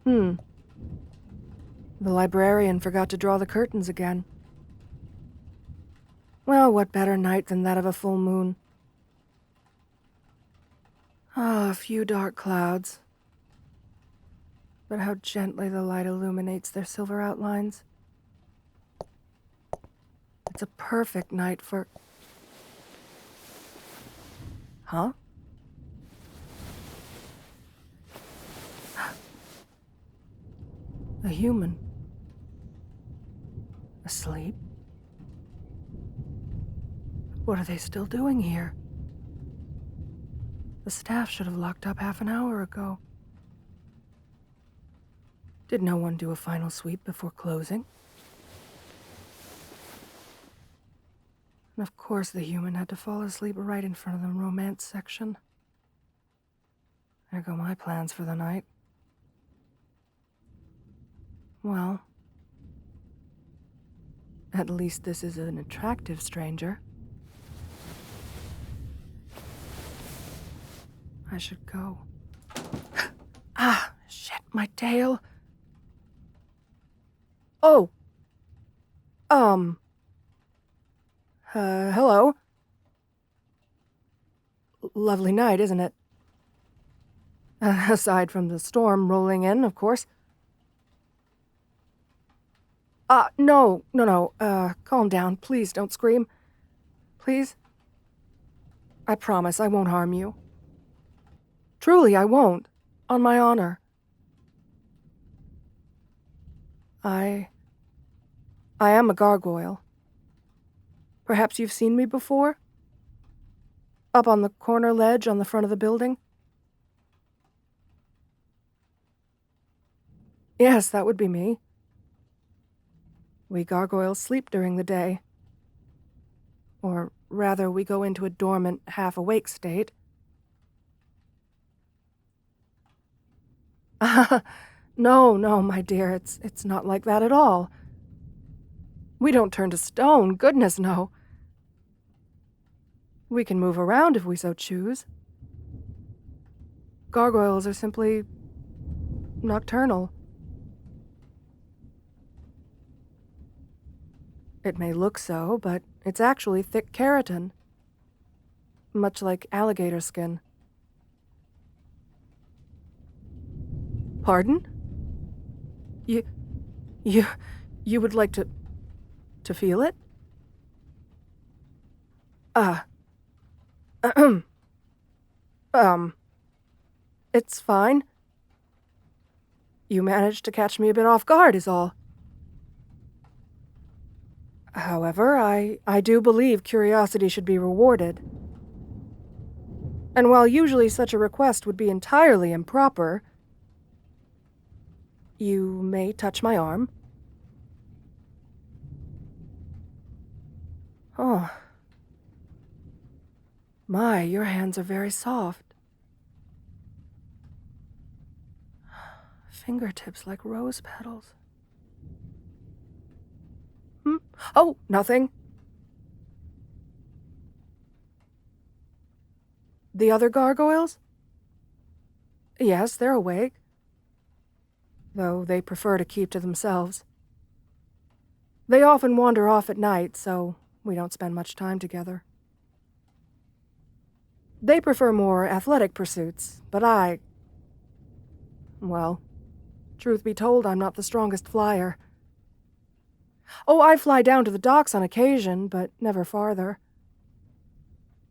The librarian forgot to draw the curtains again. Well, what better night than that of a full moon? A few dark clouds. But how gently the light illuminates their silver outlines. It's a perfect night for... Huh? A human. Asleep? What are they still doing here? The staff should have locked up half an hour ago. Did no one do a final sweep before closing? And of course the human had to fall asleep right in front of the romance section. There go my plans for the night. Well, at least this is an attractive stranger. I should go. Ah, shit, my tail. Oh. Hello. Lovely night, isn't it? Aside from the storm rolling in, of course. No. Calm down. Please don't scream. Please? I promise I won't harm you. Truly, I won't. On my honor. I am a gargoyle. Perhaps you've seen me before? Up on the corner ledge on the front of the building? Yes, that would be me. We gargoyles sleep during the day. Or rather, we go into a dormant, half-awake state. No, my dear, it's not like that at all. We don't turn to stone, goodness no. We can move around if we so choose. Gargoyles are simply nocturnal. It may look so, but it's actually thick keratin. Much like alligator skin. Pardon? You would like to feel it? It's fine. You managed to catch me a bit off guard is all. However, I do believe curiosity should be rewarded. And while usually such a request would be entirely improper, you may touch my arm. Oh. My, your hands are very soft. Fingertips like rose petals. Oh, nothing. The other gargoyles? Yes, they're awake. Though they prefer to keep to themselves. They often wander off at night, so we don't spend much time together. They prefer more athletic pursuits, but well, truth be told, I'm not the strongest flyer. Oh, I fly down to the docks on occasion, but never farther.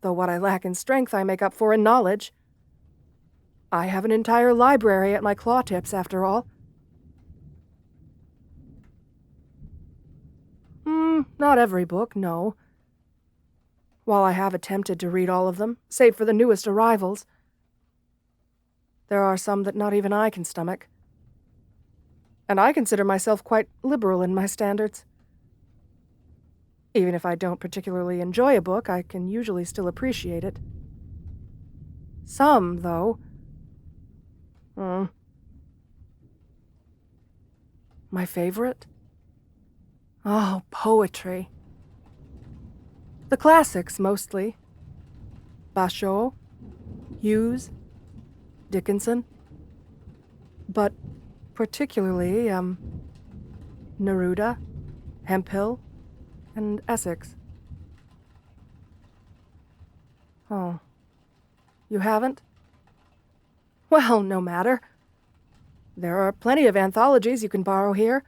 Though what I lack in strength I make up for in knowledge. I have an entire library at my claw tips, after all. Not every book, no. While I have attempted to read all of them, save for the newest arrivals, there are some that not even I can stomach. And I consider myself quite liberal in my standards. Even if I don't particularly enjoy a book, I can usually still appreciate it. Some, though. My favorite? Oh, poetry. The classics, mostly. Basho, Hughes, Dickinson. But Particularly, Neruda, Hemphill, and Essex. Oh. You haven't? Well, no matter. There are plenty of anthologies you can borrow here.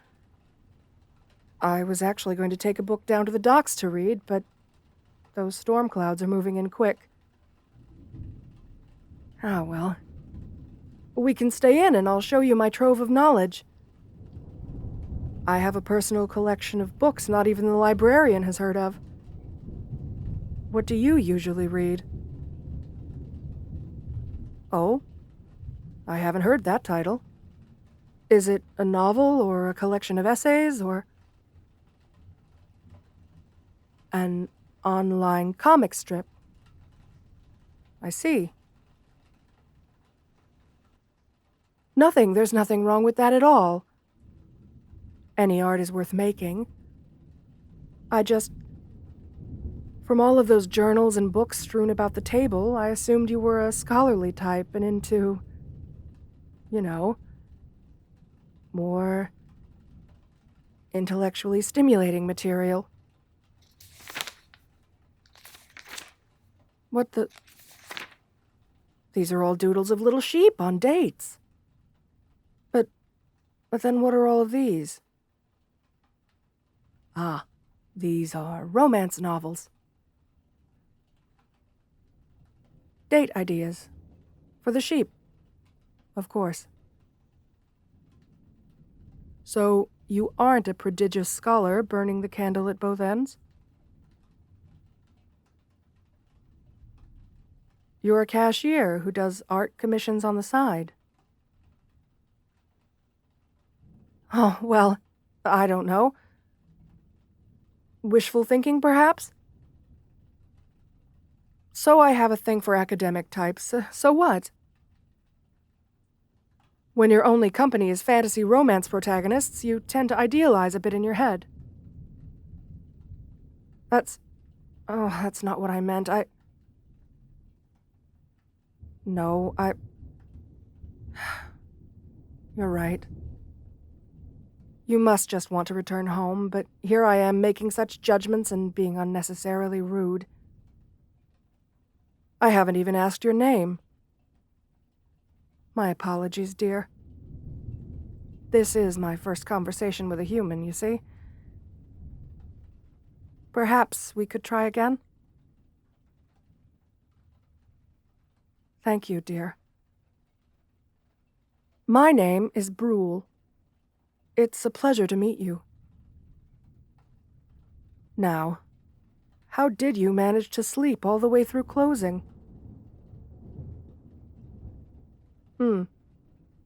I was actually going to take a book down to the docks to read, but those storm clouds are moving in quick. Ah, well. We can stay in and I'll show you my trove of knowledge. I have a personal collection of books not even the librarian has heard of. What do you usually read? Oh? I haven't heard that title. Is it a novel or a collection of essays or... an online comic strip? I see. There's nothing wrong with that at all. Any art is worth making. From all of those journals and books strewn about the table, I assumed you were a scholarly type and into, more intellectually stimulating material. What the... These are all doodles of little sheep on dates. But then what are all of these? Ah, these are romance novels. Date ideas. For the sheep. Of course. So, you aren't a prodigious scholar burning the candle at both ends? You're a cashier who does art commissions on the side. Oh, well, I don't know. Wishful thinking, perhaps? So I have a thing for academic types. So what? When your only company is fantasy romance protagonists, you tend to idealize a bit in your head. That's not what I meant. You're right. You must just want to return home, but here I am making such judgments and being unnecessarily rude. I haven't even asked your name. My apologies, dear. This is my first conversation with a human, you see. Perhaps we could try again? Thank you, dear. My name is Brule. It's a pleasure to meet you. Now, how did you manage to sleep all the way through closing?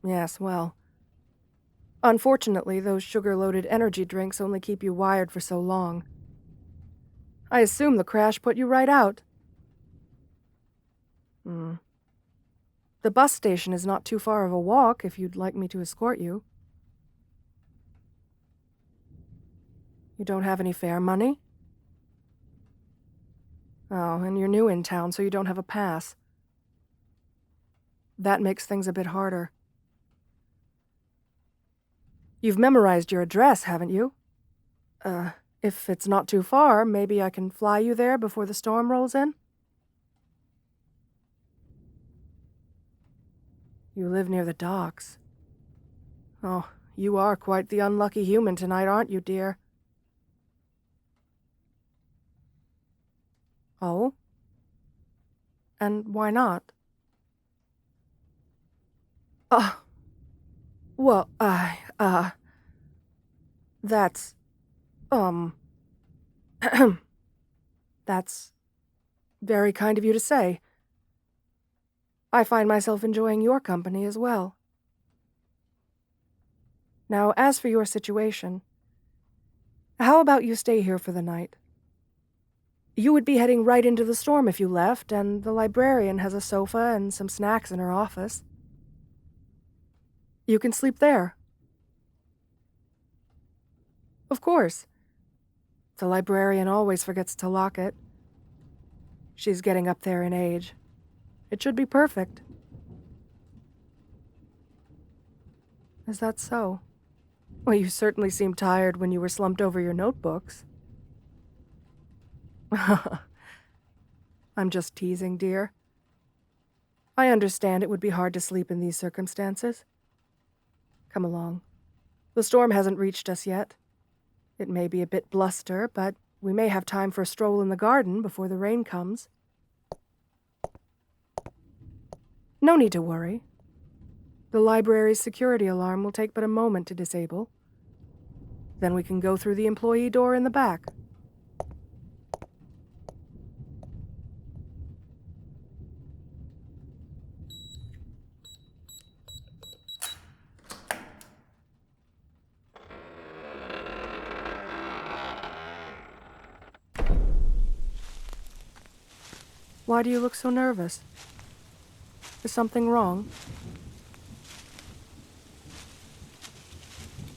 Yes, well. Unfortunately, those sugar-loaded energy drinks only keep you wired for so long. I assume the crash put you right out. The bus station is not too far of a walk if you'd like me to escort you. You don't have any fare money? Oh, and you're new in town, so you don't have a pass. That makes things a bit harder. You've memorized your address, haven't you? If it's not too far, maybe I can fly you there before the storm rolls in? You live near the docks. Oh, you are quite the unlucky human tonight, aren't you, dear? Oh? And why not? Well, that's, that's very kind of you to say. I find myself enjoying your company as well. Now, as for your situation, how about you stay here for the night? You would be heading right into the storm if you left, and the librarian has a sofa and some snacks in her office. You can sleep there. Of course. The librarian always forgets to lock it. She's getting up there in age. It should be perfect. Is that so? Well, you certainly seemed tired when you were slumped over your notebooks. I'm just teasing, dear. I understand it would be hard to sleep in these circumstances. Come along. The storm hasn't reached us yet. It may be a bit bluster, but we may have time for a stroll in the garden before the rain comes. No need to worry. The library's security alarm will take but a moment to disable. Then we can go through the employee door in the back. Why do you look so nervous? Is something wrong?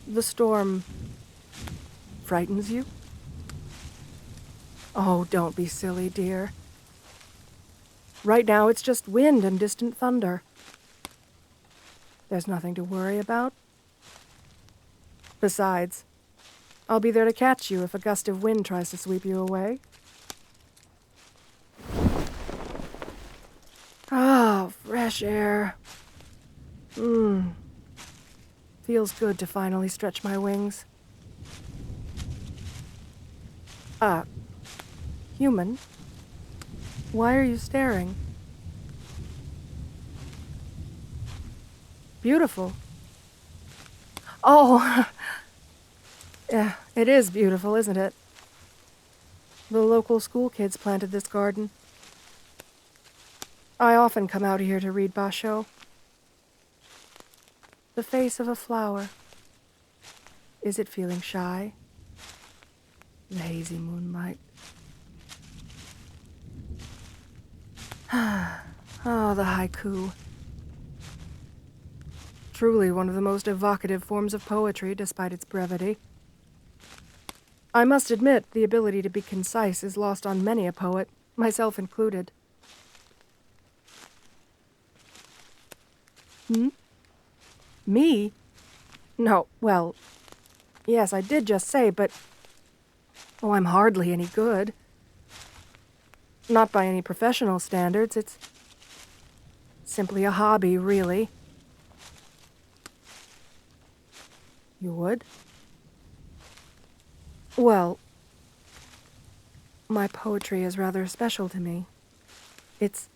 The storm frightens you? Oh, don't be silly, dear. Right now it's just wind and distant thunder. There's nothing to worry about. Besides, I'll be there to catch you if a gust of wind tries to sweep you away. Ah, fresh air. Feels good to finally stretch my wings. Human? Why are you staring? Beautiful. Oh, yeah, it is beautiful, isn't it? The local school kids planted this garden. I often come out here to read Basho. The face of a flower. Is it feeling shy? The hazy moonlight. Oh, the haiku. Truly one of the most evocative forms of poetry, despite its brevity. I must admit, the ability to be concise is lost on many a poet, myself included. Me? No, well, yes, I did just say, but... Oh, I'm hardly any good. Not by any professional standards, it's simply a hobby, really. You would? Well, my poetry is rather special to me. It's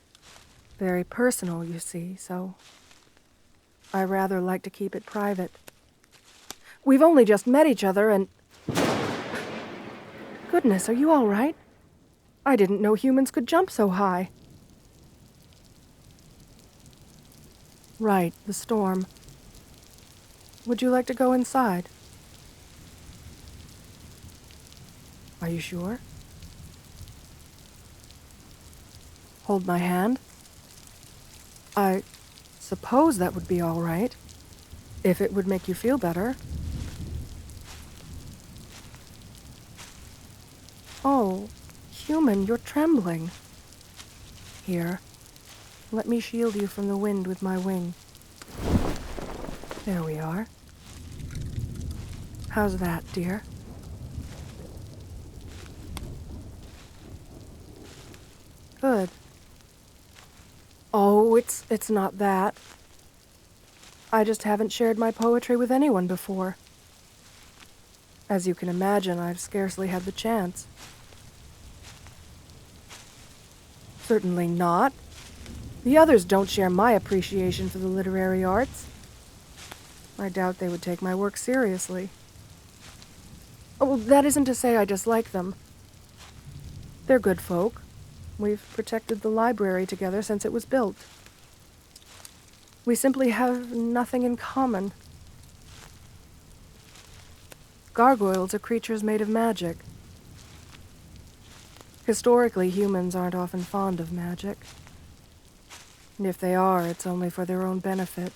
very personal, you see, so I rather like to keep it private. We've only just met each other and... Goodness, are you all right? I didn't know humans could jump so high. Right, the storm. Would you like to go inside? Are you sure? Hold my hand? I suppose that would be all right, if it would make you feel better. Oh, human, you're trembling. Here, let me shield you from the wind with my wing. There we are. How's that, dear? Good. Oh, it's not that. I just haven't shared my poetry with anyone before. As you can imagine, I've scarcely had the chance. Certainly not. The others don't share my appreciation for the literary arts. I doubt they would take my work seriously. Oh, that isn't to say I dislike them. They're good folk. We've protected the library together since it was built. We simply have nothing in common. Gargoyles are creatures made of magic. Historically, humans aren't often fond of magic. And if they are, it's only for their own benefit.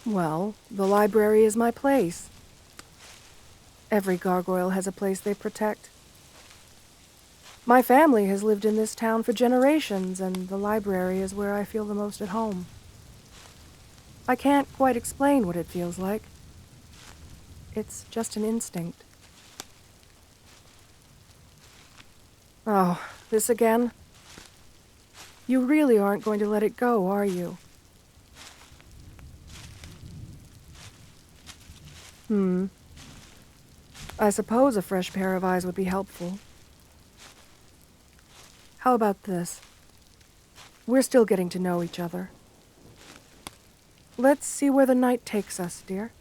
Well, the library is my place. Every gargoyle has a place they protect. My family has lived in this town for generations, and the library is where I feel the most at home. I can't quite explain what it feels like. It's just an instinct. Oh, this again? You really aren't going to let it go, are you? I suppose a fresh pair of eyes would be helpful. How about this? We're still getting to know each other. Let's see where the night takes us, dear.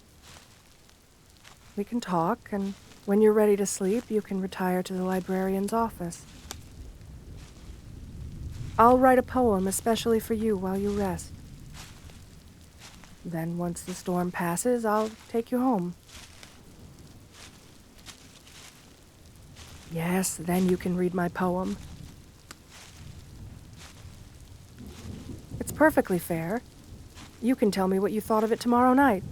We can talk, and when you're ready to sleep, you can retire to the librarian's office. I'll write a poem especially for you while you rest. Then, once the storm passes, I'll take you home. Yes, then you can read my poem. It's perfectly fair. You can tell me what you thought of it tomorrow night.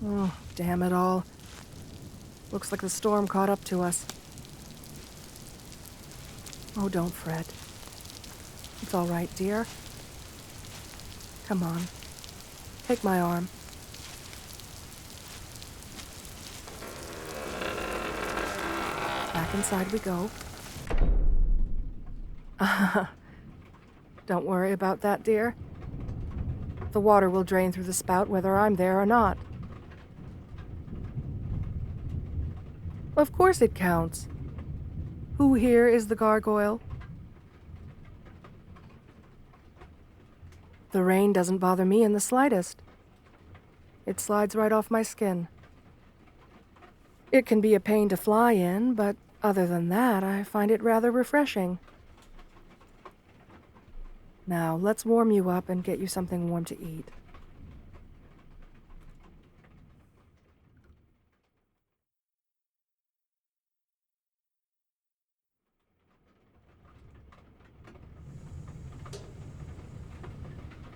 Oh, damn it all. Looks like the storm caught up to us. Oh, don't fret. It's all right, dear. Come on. Take my arm. Back inside we go. Don't worry about that, dear. The water will drain through the spout whether I'm there or not. Of course it counts. Who here is the gargoyle? The rain doesn't bother me in the slightest. It slides right off my skin. It can be a pain to fly in, but other than that, I find it rather refreshing. Now, let's warm you up and get you something warm to eat.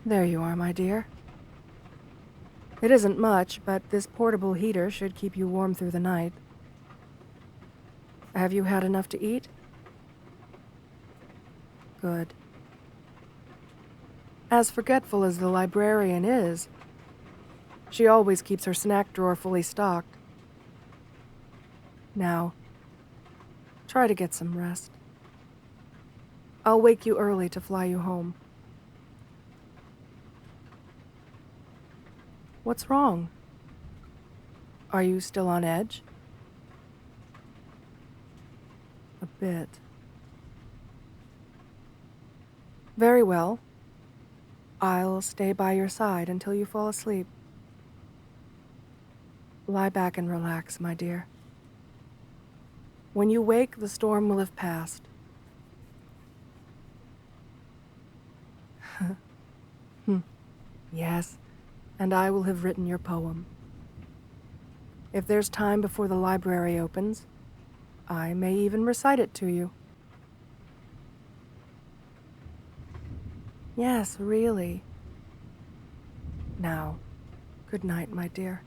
There you are, my dear. It isn't much, but this portable heater should keep you warm through the night. Have you had enough to eat? Good. As forgetful as the librarian is, she always keeps her snack drawer fully stocked. Now, try to get some rest. I'll wake you early to fly you home. What's wrong? Are you still on edge? A bit. Very well. I'll stay by your side until you fall asleep. Lie back and relax, my dear. When you wake, the storm will have passed. Yes, and I will have written your poem. If there's time before the library opens, I may even recite it to you. Yes, really. Now, good night, my dear.